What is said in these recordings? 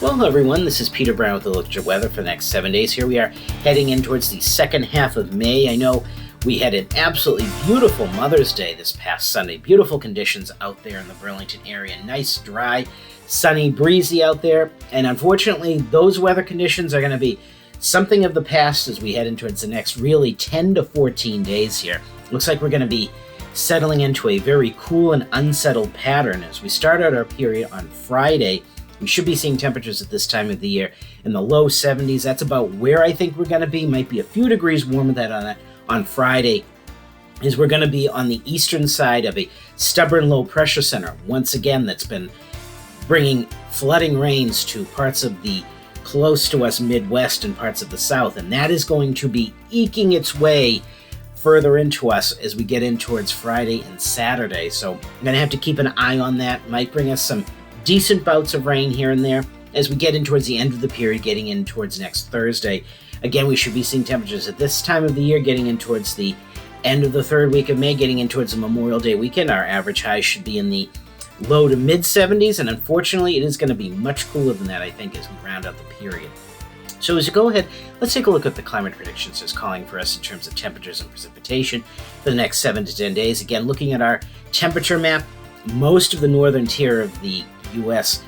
Well, hello everyone, this is Peter Brown with the look at your weather for the next 7 days. Here we are heading in towards the second half of May. I know we had an absolutely beautiful Mother's Day this past Sunday. Beautiful conditions out there in the Burlington area. Nice, dry, sunny, breezy out there. And unfortunately, those weather conditions are going to be something of the past as we head in towards the next really 10 to 14 days here. Looks like we're going to be settling into a very cool and unsettled pattern as we start out our period on Friday. We should be seeing temperatures at this time of the year in the low 70s. That's about where I think we're going to be. Might be a few degrees warmer than that on Friday, as we're going to be on the eastern side of a stubborn low pressure center. Once again, that's been bringing flooding rains to parts of the close to us Midwest and parts of the South. And that is going to be eking its way further into us as we get in towards Friday and Saturday. So I'm going to have to keep an eye on that. Might bring us some decent bouts of rain here and there as we get in towards the end of the period, getting in towards next Thursday. Again, we should be seeing temperatures at this time of the year getting in towards the end of the third week of May, getting in towards the Memorial Day weekend. Our average high should be in the low to mid 70s, and unfortunately it is going to be much cooler than that, I think, as we round out the period. So as you go ahead, let's take a look at the climate predictions that's calling for us in terms of temperatures and precipitation for the next 7 to 10 days. Again, looking at our temperature map, most of the northern tier of the U.S.,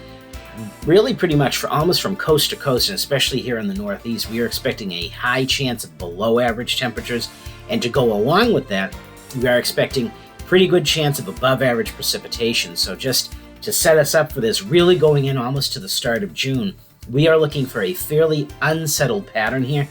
really pretty much almost from coast to coast, and especially here in the Northeast, we are expecting a high chance of below average temperatures. And to go along with that, we are expecting pretty good chance of above average precipitation. So just to set us up for this, really going in almost to the start of June, we are looking for a fairly unsettled pattern here.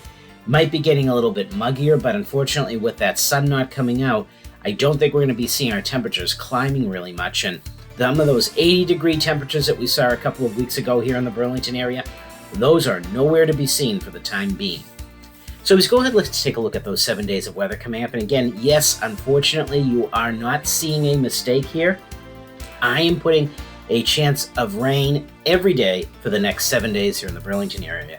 Might be getting a little bit muggier, but unfortunately with that sun not coming out, I don't think we're going to be seeing our temperatures climbing really much. And some of those 80-degree temperatures that we saw a couple of weeks ago here in the Burlington area, those are nowhere to be seen for the time being. So let's go ahead, let's take a look at those 7 days of weather coming up. And again, yes, unfortunately, you are not seeing a mistake here. I am putting a chance of rain every day for the next 7 days here in the Burlington area.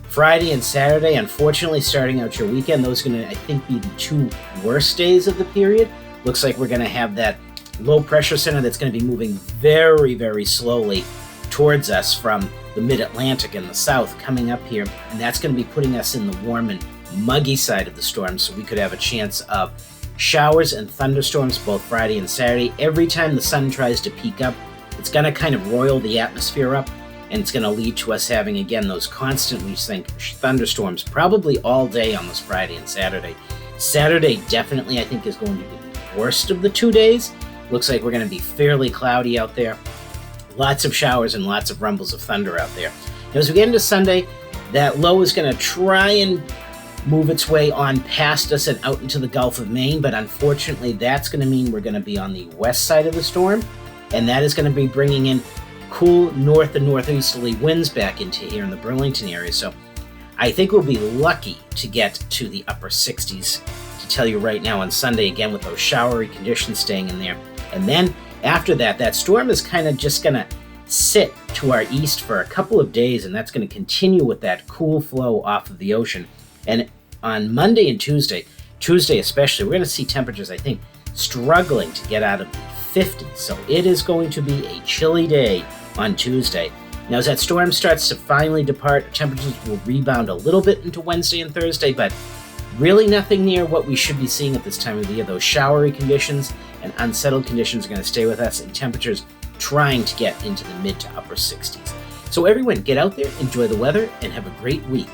Friday and Saturday, unfortunately, starting out your weekend, those are going to, I think, be the two worst days of the period. Looks like we're going to have that low pressure center that's going to be moving very, very slowly towards us from the mid-Atlantic and the south coming up here, and that's going to be putting us in the warm and muggy side of the storm, so we could have a chance of showers and thunderstorms both Friday and Saturday. Every time the sun tries to peak up, it's going to kind of roil the atmosphere up, and it's going to lead to us having, again, those constant, we think, thunderstorms probably all day on this Friday and Saturday. Saturday definitely, I think, is going to be the worst of the 2 days. Looks like we're going to be fairly cloudy out there. Lots of showers and lots of rumbles of thunder out there. Now, as we get into Sunday, that low is going to try and move its way on past us and out into the Gulf of Maine, but unfortunately that's going to mean we're going to be on the west side of the storm, and that is going to be bringing in cool north and northeasterly winds back into here in the Burlington area. So I think we'll be lucky to get to the upper 60s, to tell you right now, on Sunday, again with those showery conditions staying in there. And then after that, that storm is kind of just going to sit to our east for a couple of days, and that's going to continue with that cool flow off of the ocean. And on Monday and Tuesday especially, we're going to see temperatures, I think, struggling to get out of the 50s. So it is going to be a chilly day on Tuesday. Now, as that storm starts to finally depart, temperatures will rebound a little bit into Wednesday and Thursday, but really nothing near what we should be seeing at this time of the year. Those showery conditions and unsettled conditions are going to stay with us, and temperatures trying to get into the mid to upper 60s. So everyone, get out there, enjoy the weather, and have a great week.